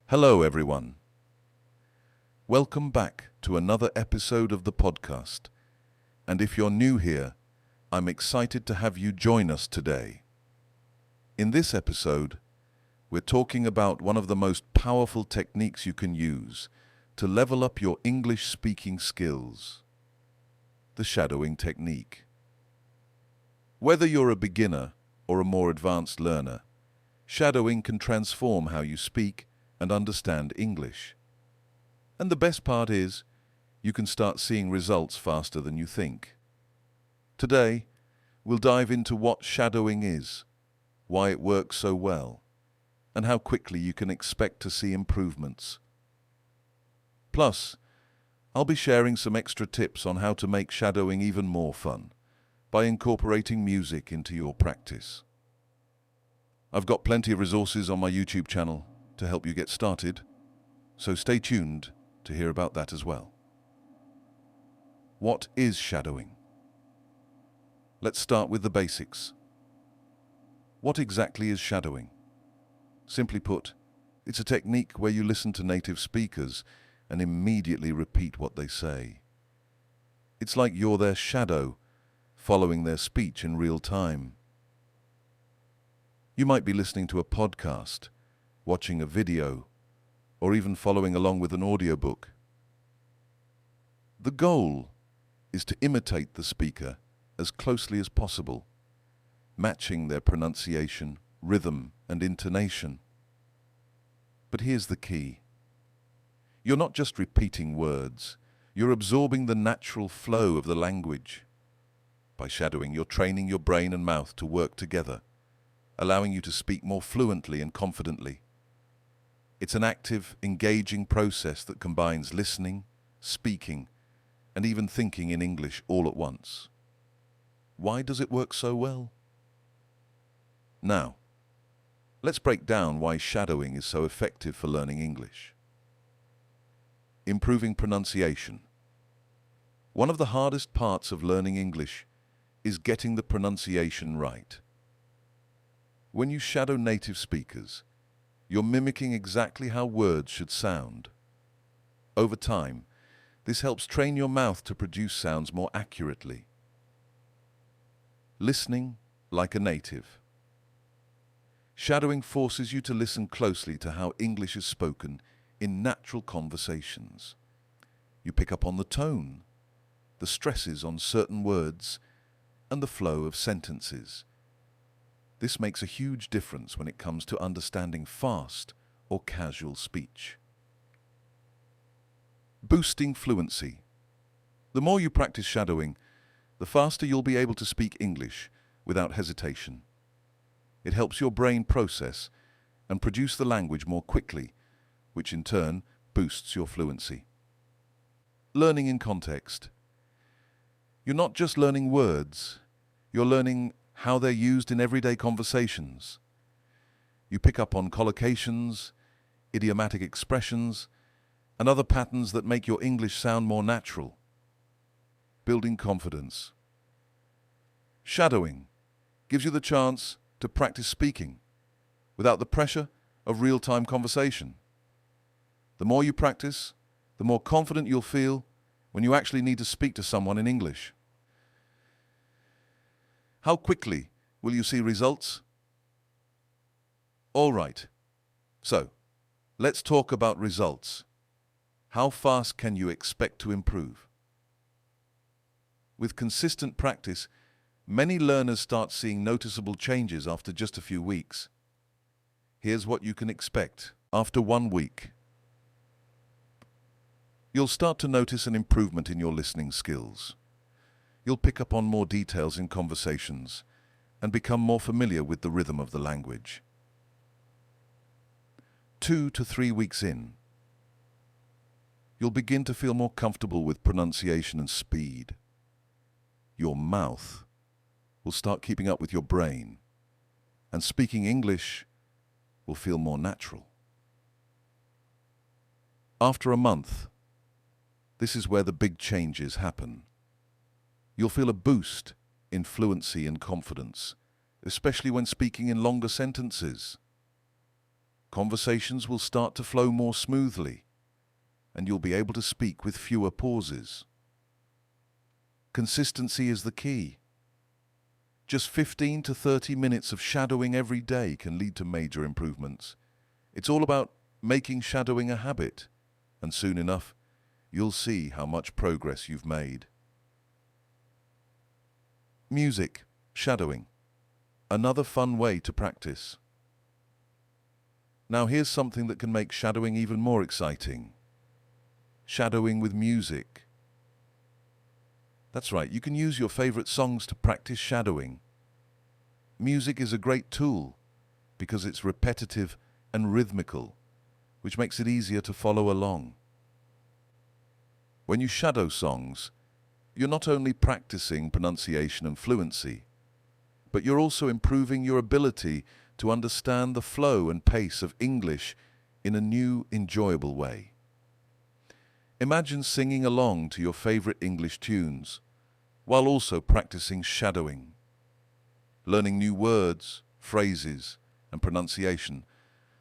Hello, everyone. Welcome back to another episode of the podcast. And if you're new here, I'm excited to have you join us today. In this episode, we're talking about one of the most powerful techniques you can use to level up your English speaking skills, the shadowing technique. Whether you're a beginner or a more advanced learner, shadowing can transform how you speak and understand English. And the best part is, you can start seeing results faster than you think. Today, we'll dive into what shadowing is, why it works so well, and how quickly you can expect to see improvements. Plus, I'll be sharing some extra tips on how to make shadowing even more fun by incorporating music into your practice. I've got plenty of resources on my YouTube channel to help you get started, so stay tuned to hear about that as well. What is shadowing? Let's start with the basics. What exactly is shadowing? Simply put, it's a technique where you listen to native speakers and immediately repeat what they say. It's like you're their shadow, following their speech in real time. You might be listening to a podcast, watching a video, or even following along with an audiobook. The goal is to imitate the speaker as closely as possible, matching their pronunciation, rhythm, and intonation. But here's the key. You're not just repeating words, you're absorbing the natural flow of the language. By shadowing, you're training your brain and mouth to work together, allowing you to speak more fluently and confidently. It's an active, engaging process that combines listening, speaking, and even thinking in English all at once. Why does it work so well? Now, let's break down why shadowing is so effective for learning English. Improving pronunciation. One of the hardest parts of learning English is getting the pronunciation right. When you shadow native speakers, you're mimicking exactly how words should sound. Over time, this helps train your mouth to produce sounds more accurately. Listening like a native. Shadowing forces you to listen closely to how English is spoken in natural conversations. You pick up on the tone, the stresses on certain words, and the flow of sentences. This makes a huge difference when it comes to understanding fast or casual speech. Boosting fluency. The more you practice shadowing, the faster you'll be able to speak English without hesitation. It helps your brain process and produce the language more quickly, which in turn boosts your fluency. Learning in context. You're not just learning words, you're learning how they're used in everyday conversations. You pick up on collocations, idiomatic expressions, and other patterns that make your English sound more natural. Building confidence. Shadowing gives you the chance to practice speaking without the pressure of real-time conversation. The more you practice, the more confident you'll feel when you actually need to speak to someone in English. How quickly will you see results? All right. So, let's talk about results. How fast can you expect to improve? With consistent practice, many learners start seeing noticeable changes after just a few weeks. Here's what you can expect after 1 week. You'll start to notice an improvement in your listening skills. You'll pick up on more details in conversations and become more familiar with the rhythm of the language. 2 to 3 weeks in, you'll begin to feel more comfortable with pronunciation and speed. Your mouth will start keeping up with your brain, and speaking English will feel more natural. After a month, this is where the big changes happen. You'll feel a boost in fluency and confidence, especially when speaking in longer sentences. Conversations will start to flow more smoothly, and you'll be able to speak with fewer pauses. Consistency is the key. Just 15 to 30 minutes of shadowing every day can lead to major improvements. It's all about making shadowing a habit, and soon enough, you'll see how much progress you've made. Music, shadowing, another fun way to practice. Now here's something that can make shadowing even more exciting. Shadowing with music. That's right, you can use your favorite songs to practice shadowing. Music is a great tool because it's repetitive and rhythmical, which makes it easier to follow along. When you shadow songs, you're not only practicing pronunciation and fluency, but you're also improving your ability to understand the flow and pace of English in a new, enjoyable way. Imagine singing along to your favorite English tunes, while also practicing shadowing, learning new words, phrases, and pronunciation,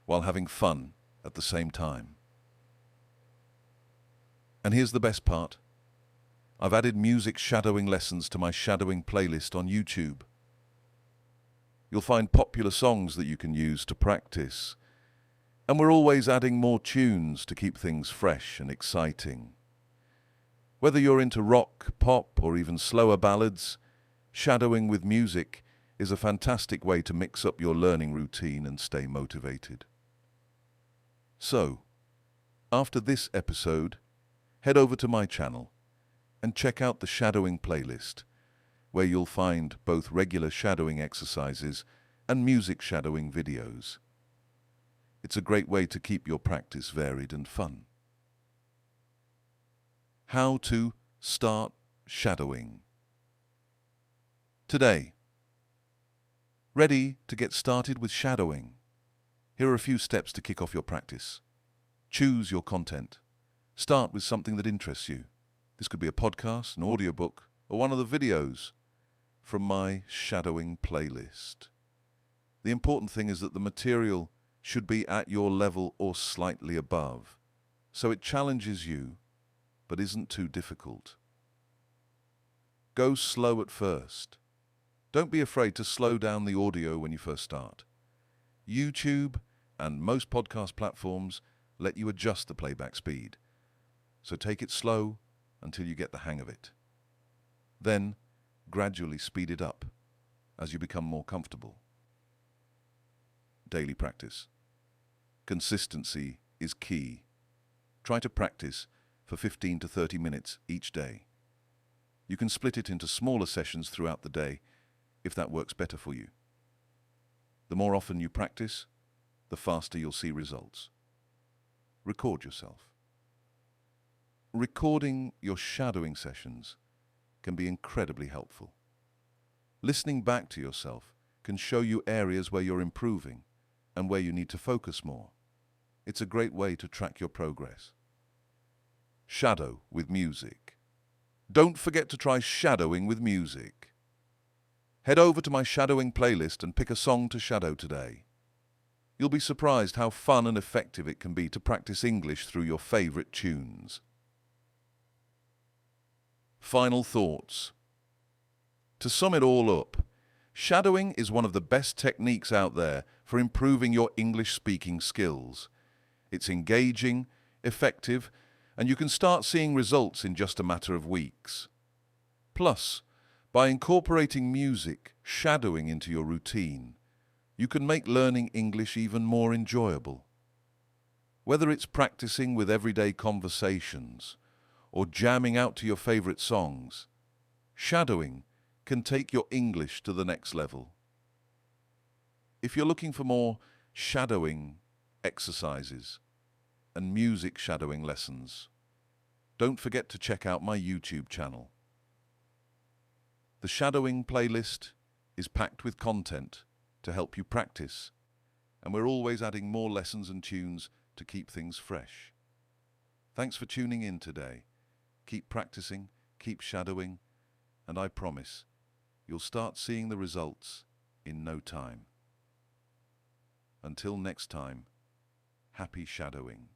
while having fun at the same time. And here's the best part. I've added music shadowing lessons to my shadowing playlist on YouTube. You'll find popular songs that you can use to practice, and we're always adding more tunes to keep things fresh and exciting. Whether you're into rock, pop, or even slower ballads, shadowing with music is a fantastic way to mix up your learning routine and stay motivated. So, after this episode, head over to my channel and check out the shadowing playlist, where you'll find both regular shadowing exercises and music shadowing videos. It's a great way to keep your practice varied and fun. How to start shadowing. Today, ready to get started with shadowing? Here are a few steps to kick off your practice. Choose your content. Start with something that interests you. This could be a podcast, an audiobook, or one of the videos from my shadowing playlist. The important thing is that the material should be at your level or slightly above, so it challenges you, but isn't too difficult. Go slow at first. Don't be afraid to slow down the audio when you first start. YouTube and most podcast platforms let you adjust the playback speed, so take it slow until you get the hang of it. Then, gradually speed it up as you become more comfortable. Daily practice. Consistency is key. Try to practice for 15 to 30 minutes each day. You can split it into smaller sessions throughout the day if that works better for you. The more often you practice, the faster you'll see results. Record yourself. Recording your shadowing sessions can be incredibly helpful. Listening back to yourself can show you areas where you're improving and where you need to focus more. It's a great way to track your progress. Shadow with music. Don't forget to try shadowing with music. Head over to my shadowing playlist and pick a song to shadow today. You'll be surprised how fun and effective it can be to practice English through your favorite tunes. Final thoughts. To sum it all up, shadowing is one of the best techniques out there for improving your English speaking skills. It's engaging, effective, and you can start seeing results in just a matter of weeks. Plus, by incorporating music, shadowing into your routine, you can make learning English even more enjoyable. Whether it's practicing with everyday conversations or jamming out to your favorite songs, shadowing can take your English to the next level. If you're looking for more shadowing exercises and music shadowing lessons, don't forget to check out my YouTube channel. The shadowing playlist is packed with content to help you practice, and we're always adding more lessons and tunes to keep things fresh. Thanks for tuning in today. Keep practicing, keep shadowing, and I promise you'll start seeing the results in no time. Until next time, Happy shadowing.